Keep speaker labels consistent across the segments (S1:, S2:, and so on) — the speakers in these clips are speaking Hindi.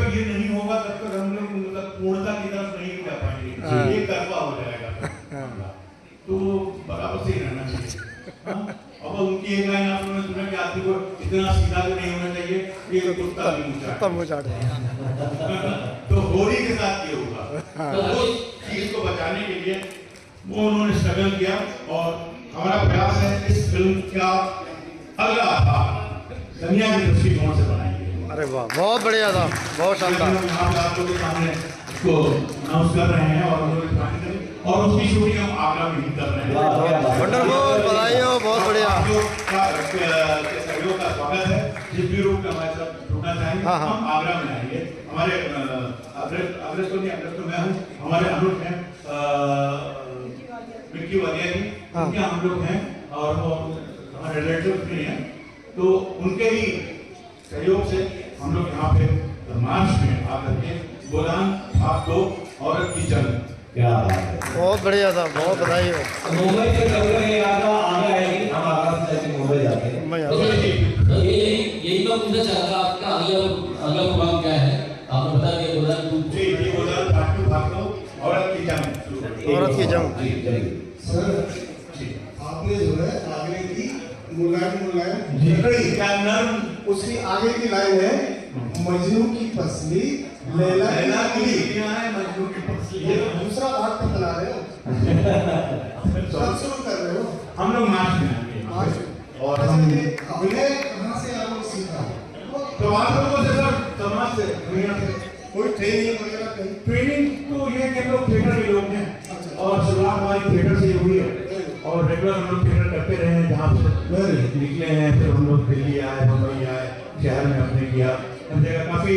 S1: तक ये नहीं होगा तब तक हम लोग मतलब पूर्णता की तरफ नहीं जा पाएंगे, ये करवा हो जाएगा। तो बराबर से ही रहना चाहिए। अब उनकी एक लाइन आपने सुना कि आदमी को इतना सीधा भी नहीं होना चाहिए कि कुत्ता भी मुँह चाटे। तो होली के साथ ये होगा। तो उस चीज को बचाने के लिए वो उन्होंने स्ट्रगल किया और हमारा प्रयास है इस फिल्म का अगला भाग दुनिया के दृष्टिकोण से बनाएंगे।
S2: अरे वाह, बहुत बढ़िया था, बहुत शानदार।
S1: आप लोगों के सामने इसको अनाउंस कर रहे हैं और उसकी शूटिंग हम आगरा में ही कर रहे हैं।
S2: वंडरफुल, बधाई हो, बहुत बढ़िया।
S1: सहयोग का स्वागत है। जिस भी रूप में हमारे साथ जुड़ना चाहेंगे हम आगरा में आएंगे। हमारे अग्रज तो मैं हूँ, हमारे अनुज हैं मिक्की वलिया जी, उनके हम लोग हैं और वो हमारे रिलेटिव भी हैं। तो उनके ही सहयोग से हम लोग यहाँ पे मार्च में आकर के गोदान भाग 2 औरत की जंग, क्या बात है,
S2: बहुत बढ़िया था, बहुत बधाई हो।
S3: मुंबई से कभी आगे आएगी, हम आगरा से जाके मुंबई जाते हैं।
S4: यही मैं पूछना चाह रहा आपका अगला प्रोग्राम क्या है, आपने बता दिया गोदान 2।
S1: जी जी, गोदान भाग 2 औरत की जंग,
S2: औरत की जंग।
S5: सर आपने जो है आगे की मुलायम
S1: झिकड़ी क्या नर्म,
S5: उसकी आगे की लाइन है मजनू की पसली लैला
S1: की है मजनू की पसली।
S5: ये दूसरा भाग तक बना रहे हो, कब शुरू कर रहे हो?
S1: हम लोग मार्च में आएंगे और हम
S5: अभिनय कहाँ से आप लोग सीखा?
S1: तो आप लोगों से सर समाज से, दुनिया से
S5: कोई ट्रेनिंग वगैरह कहीं?
S1: ट्रेनिंग तो ये कि हम लोग थिएटर के लोग हैं और शुरुआत हमारी थिएटर से हुई है और रेगुलर हम लोग थिएटर करते रहे हैं। जहाँ से निकले हैं फिर हम लोग दिल्ली आए, मुंबई आए, शहर में हमने किया, हर जगह काफ़ी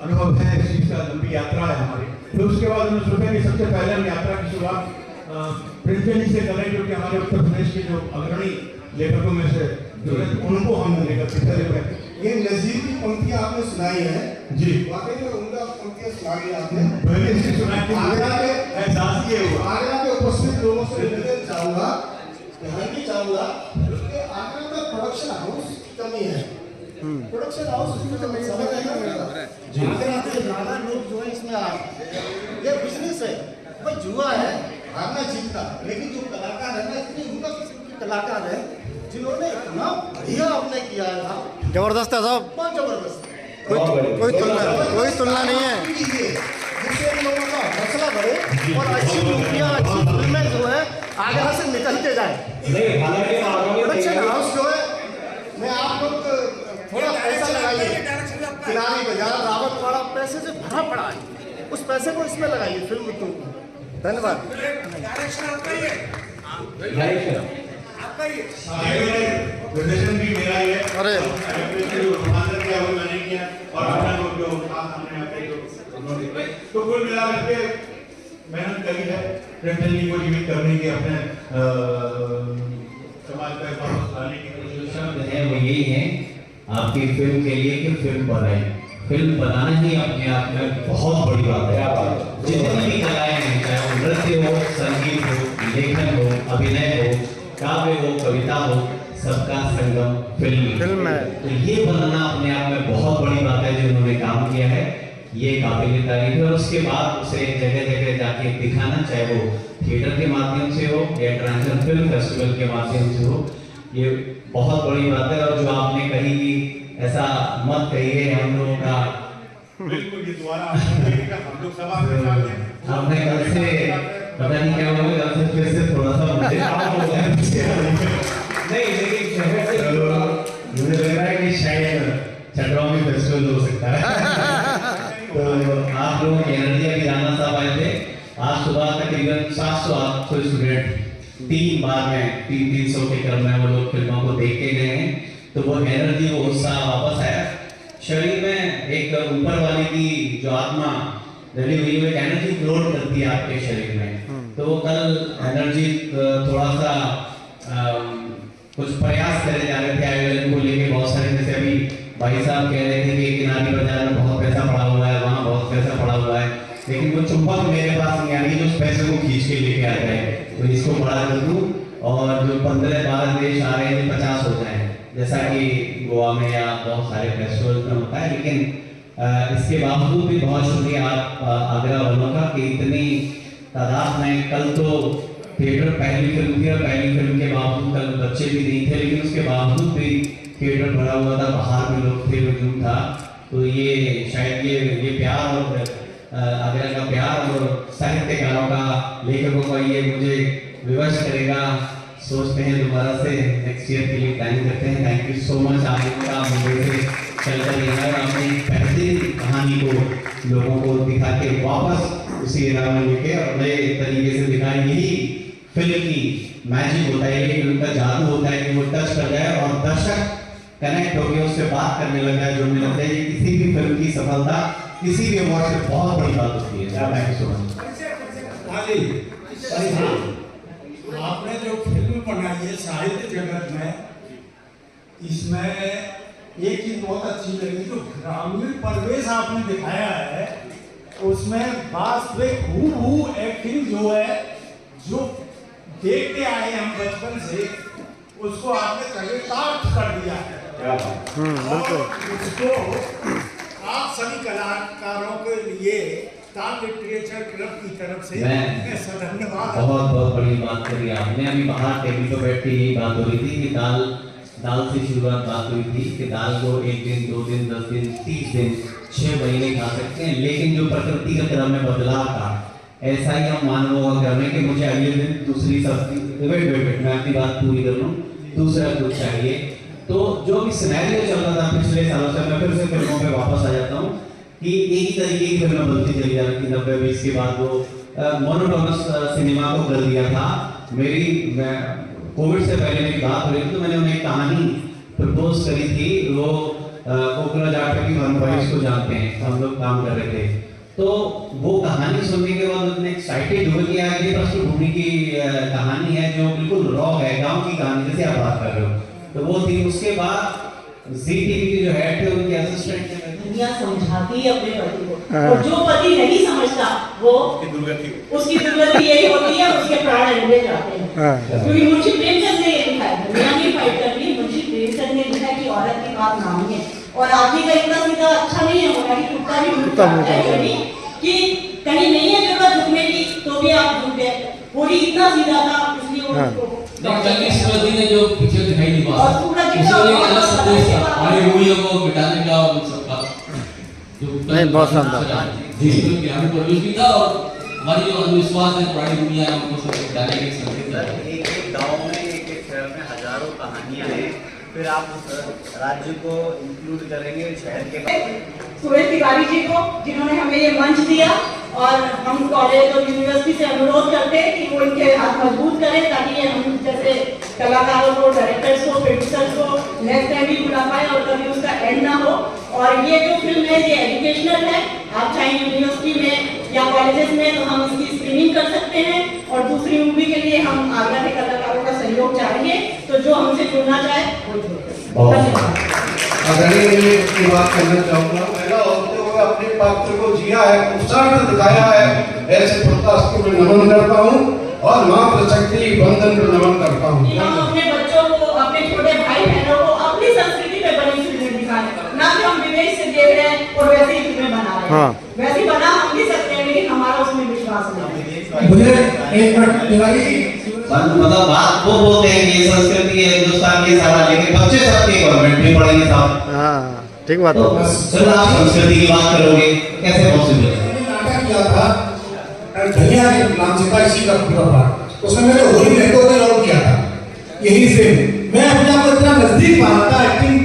S1: अनुभव है इस चीज़ का, लंबी यात्रा है हमारी। फिर उसके बाद हमने सोचा कि सबसे पहले हम यात्रा की शुरुआत प्रिंसबेल से करें, जो कि हमारे उत्तर प्रदेश के जो अग्रणी लेखकों में से जो है उनको हम लेकर के चले।
S5: ये नजीर की पंक्तियाँ आपने सुनाई है
S1: जी,
S5: वाकई में उनका पंक्तियाँ सुनाई आपने।
S1: पहले से सुना के
S5: आगरा के
S1: एहसास किए हुआ
S5: आगरा के उपस्थित लोगों से निवेदन चाहूँगा, कहना चाहूँगा कि आगरा में प्रोडक्शन हाउस की कमी है। प्रोडक्शन हाउस की कमी समझ आएगा। आगरा के ज़्यादा लोग जो है इसमें आ, ये बिजनेस है भाई, जुआ है, हारना जीतना। लेकिन जो कलाकार है ना, इतनी उनका किस्म के कलाकार है जिन्होंने इतना बढ़िया अभिनय किया है ना,
S2: जबरदस्त है साहब,
S5: बहुत जबरदस्त।
S2: कोई तुलना नहीं है।
S5: जिससे इन लोगों का हौसला बढ़े और अच्छी मूवियाँ, अच्छी फिल्में जो है आगरा से निकलते जाए।
S3: नहीं, हालांकि
S5: प्रोडक्शन हाउस जो है, मैं आप लोग थोड़ा पैसा लगाइए, किनारी बाजार रावतवाड़ा पैसे से भरा पड़ा है, उस पैसे को इसमें लगाइए फिल्म को। धन्यवाद।
S1: प्रदर्शन भी मेरा ही है।
S2: अरे
S1: किया वो मैंने किया और अपना जो हमने तो कुल मिलाकर के मेहनत करी है प्रिंसबेल जी को जीवित करने की, अपने समाज का वापस लाने की कोशिश
S6: है। वो यही है आपकी फिल्म के लिए कि फिल्म बनाए, फिल्म बनाना ही अपने आप में बहुत बड़ी बात है। जितनी भी कलाएं हैं, चाहे वो नृत्य हो, संगीत हो, लेखन हो, अभिनय हो, काव्य हो, कविता हो, सबका संगम फिल्म है। तो ये बनाना अपने आप में बहुत बड़ी बात है। जो उन्होंने काम किया है ये काबिल तारीफ है और उसके बाद उसे जगह जगह जाके दिखाना, चाहे वो थिएटर के माध्यम से हो या इंटरनेशनल फिल्म फेस्टिवल के माध्यम से हो, ये बहुत बड़ी बात है। और जो आपने कही कि ऐसा मत कहिए हम लोगों का,
S1: बिल्कुल ये दोबारा हम लोग सभा में जाते हैं।
S6: आपने कल से पता नहीं क्या हुआ, कल से फिर से थोड़ा सा मुझे नहीं, लेकिन शहर से मुझे लग रहा है कि शायद चटरौनी फेस्टिवल हो सकता है। तो आप लोगों की एनर्जी अभी राणा साहब आए थे, आज सुबह तकरीबन 700-800 स्टूडेंट 3 बार में 300 के क्रम में वो लोग फिल्मों को देख के गए हैं। तो वो एनर्जी, वो उत्साह वापस आया शरीर में। एक ऊपर वाले की जो आत्मा जली हुई है, एक एनर्जी फ्लोट करती है आपके शरीर में। तो वो कल एनर्जी थोड़ा सा कुछ प्रयास करे जा रहे थे आयोजन को लेके, बहुत सारे, जैसे अभी भाई साहब कह रहे थे कि किनारी बाजार में बहुत पैसा पड़ा हुआ है, वहाँ बहुत पैसा पड़ा हुआ है, लेकिन वो चुंबक मेरे पास नहीं आ रही जो उस पैसे को खींच के लेके आ जाए। तो इसको बड़ा कर दूँ और जो 15-12 देश आ रहे हैं 50 हो जाए, जैसा कि गोवा में या बहुत सारे फेस्टिवल में होता है। लेकिन इसके बावजूद भी बहुत शुक्रिया आप आगरा वालों का कि इतनी तादाद में, कल तो थिएटर पहली फिल्म थी और पहली फिल्म के बावजूद कल बच्चे भी नहीं थे, लेकिन उसके बावजूद भी थिएटर भरा हुआ था, बाहर भी लोग थे, हुजूम था। तो ये शायद ये प्यार और आगरा का प्यार और साहित्यकारों का, लेखकों का ये मुझे विवश करेगा। सोचते हैं दोबारा से नेक्स्ट ईयर के लिए प्लान करते हैं। थैंक यू सो मच आपका मुंबई से चलकर यहाँ अपनी बेहतरीन कहानी को लोगों को दिखा के वापस उसी एरा में लेके और नए तरीके से दिखाएं। यही फिल्म की मैजिक होता है, यही फिल्म का जादू होता है कि वो टच कर जाए और दर्शक कनेक्ट होकर उससे बात करने लग जाए। जो मुझे लगता है कि किसी भी फिल्म की सफलता किसी भी अवार्ड से बहुत बड़ी बात होती है। Thank you so much.
S1: आपने जो फिल्म बनाई है साहित्य जगत में, इसमें एक चीज बहुत अच्छी लगी, जो ग्रामीण परिवेश आपने दिखाया है उसमें वास्तविक हूबहू एक्टिंग जो है, जो देखते आए हम बचपन से, उसको आपने चरितार्थ कर दिया है।
S2: बिल्कुल।
S1: उसको आप सभी कलाकारों के लिए ताल लिटरेचर क्लब की तरफ से धन्यवाद।
S6: बहुत बहुत बड़ी बात करी आपने। अभी बाहर टेबल पर बैठ के यही बात हो रही थी कि दाल से शुरुआत बात हुई थी कि दाल को 1 दिन 2 दिन 10 दिन 30 दिन 6 महीने खा सकते हैं, लेकिन जो प्रकृति का क्रम में बदलाव था, ऐसा ही हम मानवों का क्रम है कि मुझे अगले दिन दूसरी सब्जी, वेट मैं अपनी बात पूरी कर लूँ, दूसरा कुछ चाहिए। तो जो भी सिनेरियो चल रहा था पिछले सालों से, मैं फिर से फिल्मों पे वापस आ जाता हूँ कि एक ही तरीके की फिल्में बनती चली जा रही थी 90-20 के बाद। वो मोनोटोनस सिनेमा को कर दिया था। मैं कोविड से पहले मेरी बात हो रही थी तो मैंने उन्हें एक कहानी प्रपोज करी थी। वो कोकराझार जाट की वनवाइस को जानते हैं, हम लोग काम कर रहे थे। तो वो कहानी सुनने के बाद उन्होंने एक्साइटेड हो गया कि पृष्ठभूमि की कहानी है जो बिल्कुल रॉ है, गाँव की कहानी जैसे आप बात कर रहे हो। तो वो थी। उसके बाद जी टीवी की जो हेड थे उनके असिस्टेंट थे।
S7: दुनिया समझाती है अपने पति को, और जो पति नहीं समझता वो उसकी दुर्गति यही होती है, उसके प्राण ले जाते हैं। क्योंकि मुंशी प्रेमचंद ने ये लिखा है, दुनिया की फाइट कर रही, मुंशी प्रेमचंद ने लिखा कि औरत की बात नामी है। और आदमी का इतना सीधा अच्छा नहीं है होना कि कुत्ता भी झुक जाता है, कि कहीं नहीं है जगह झुकने की तो भी आप झुक गए। पूरी इतना सीधा था, इसलिए उसको
S4: ने जो पिक्चर दिखाई दी बात, उसमें एक अलग संदेश था हमारी मूवियों को मिटाने का और सबका जो
S2: नहीं, बहुत शानदार
S4: जी हमें प्रोड्यूस भी था और हमारी जो अंधविश्वास है पुरानी दुनिया है उनको सब मिटाने के संदेश था।
S8: एक गांव में एक शहर में हजारों कहानियां हैं, फिर आप उस राज्य को इंक्लूड करेंगे शहर के।
S7: सुरेश तिवारी जी को जिन्होंने हमें ये मंच दिया, और हम कॉलेज और यूनिवर्सिटी से अनुरोध करते हैं कि वो इनके हाथ मजबूत करें ताकि ये हम जैसे कलाकारों को, डायरेक्टर्स को, प्रोड्यूसर्स को नेक्स्ट टाइम भी बुला पाए और कभी उसका एंड ना हो। और ये जो फिल्म है ये एजुकेशनल है, आप चाहे यूनिवर्सिटी में या कॉलेजेस में तो हम इसकी स्क्रीनिंग कर सकते हैं। और दूसरी मूवी के लिए हम आगरा के कलाकारों का सहयोग चाहिए, तो जो हमसे जुड़ना चाहे वो जुड़े। धन्यवाद।
S5: की बात करना चाहूँगा, मेरा होते हुए अपने पात्र को जिया है, उत्साह दिखाया है, ऐसे प्रकाश को मैं नमन करता हूँ और माँ प्रशक्ति बंधन को नमन करता हूँ।
S7: हम अपने बच्चों को, अपने छोटे भाई बहनों को अपनी संस्कृति में बनी फिल्में दिखाएं, ना कि हम विदेश से देख रहे हैं और वैसे ही फिल्में बना रहे हैं।
S2: हाँ।
S7: वैसे बना हम भी सकते हैं, लेकिन हमारा उसमें विश्वास नहीं।
S3: मुझे एक मिनट तिवारी,
S6: मतलब बात वो बोलते हैं कि ये संस्कृति है हिंदुस्तान की सारा, लेकिन बच्चे सबके गवर्नमेंट में पढ़ेंगे साहब।
S2: हाँ ठीक बात
S6: तो चलो आप संस्कृति की बात करोगे, कैसे पॉसिबल है?
S5: नाटक किया था धनिया के नाम से था, इसी का पूरा पार्ट, उसमें मैंने होली लहकों का रोल किया था। यही से मैं अपने आप को इतना नजदीक माना था, एक्टिंग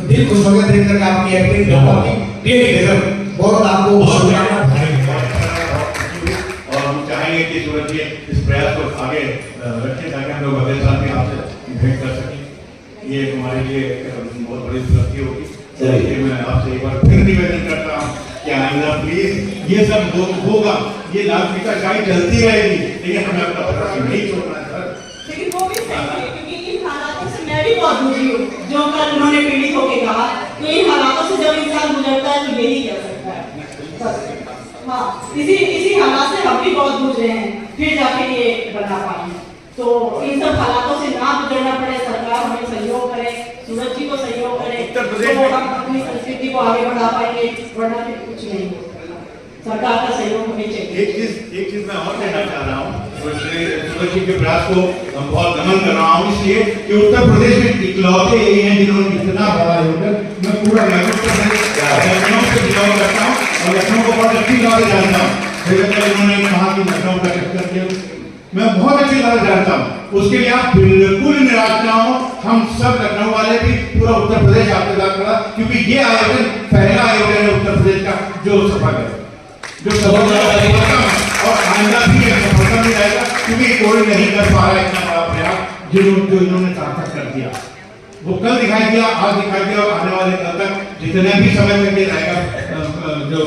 S5: दिल खुश हो गया देख करके आपकी एक्टिंग बहुत आपको शुक्रिया।
S1: और हम चाहेंगे कि सूरज जी इस प्रयास को आगे रखें ताकि हम लोग अगले साल भी आपसे भेंट कर सकें। ये हमारे लिए बहुत बड़ी उपलब्धि होगी। चलिए मैं आपसे एक बार फिर निवेदन करता हूँ कि आइंदा प्लीज ये सब होगा, ये लाल फीता शाही चलती रहेगी, लेकिन हमें अपना प्रदर्शन नहीं छोड़ना है सर।
S7: लेकिन वो भी सही है, क्योंकि इन हालातों से मैं भी बहुत दुखी हूँ, जो कल उन्होंने पीड़ित होकर कहा, तो इन हालातों से जब इंसान गुजरता है तो यही कह सकता है। हाँ, इसी हालात से हम भी बहुत गुजरे हैं, फिर जाके ये बना पाए। तो इन सब हालातों से ना गुजरना पड़े, सरकार हमें सहयोग करे, सूरज जी को सहयोग करे।
S1: प्रदेश
S7: तो
S1: में
S7: हम अपनी संस्कृति को आगे बढ़ा पाएंगे, वरना फिर कुछ नहीं होगा। सरकार का सहयोग हमें चाहिए।
S1: एक चीज मैं और कहना चाह रहा हूँ, सूरज जी के प्रयास को हम बहुत नमन कर रहा हूँ, इसलिए कि उत्तर प्रदेश में इकलौते यही हैं जिन्होंने इतना बड़ा योगदान, मैं पूरा लखनऊ से बिलोंग करता हूँ और लखनऊ को बहुत अच्छी तरह से जानता हूँ। उन्होंने कहा कि लखनऊ का चक्कर किया, मैं बहुत अच्छी तरह जानता हूँ, उसके लिए आप बिल्कुल निराश ना हो। हम सब लखनऊ वाले भी, पूरा उत्तर प्रदेश आपके साथ खड़ा, क्योंकि ये आयोजन पहला आयोजन है उत्तर प्रदेश का जो सफल है, जो सफल और आइंदा भी सफलता भी रहेगा, क्योंकि कोई नहीं कर पा रहा है इतना बड़ा प्रयास जो इन्होंने सार्थक कर दिया। वो कल दिखाई दिया, आज दिखाई दिया, और आने वाले कल तक जितने भी समय तक ये रहेगा, जो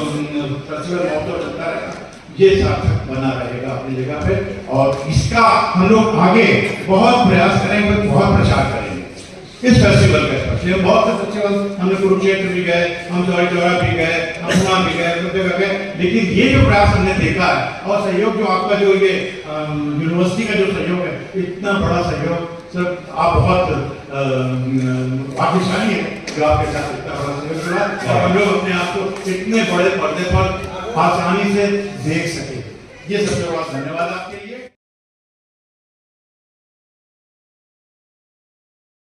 S1: फेस्टिवल महोत्सव चलता रहेगा, ये सार्थक बना रहेगा अपनी जगह पे, और इसका हम लोग आगे बहुत प्रयास करेंगे, बहुत प्रचार करेंगे इस फेस्टिवल का। बहुत से फेस्टिवल हमने कुरुक्षेत्र भी गए, हम चौरा भी गए, हम पुणे भी गए, जगह गए, लेकिन ये जो प्रयास हमने देखा है और सहयोग जो आपका जो ये यूनिवर्सिटी का जो सहयोग है, इतना बड़ा सहयोग सर, आप बहुत भाग्यशाली है जो आपके साथ इतना बड़ा सहयोग जुड़ा, और हम लोग अपने आप को इतने बड़े पर्दे पर आसानी से देख सके। ये सबसे बड़ा धन्यवाद आपके लिए।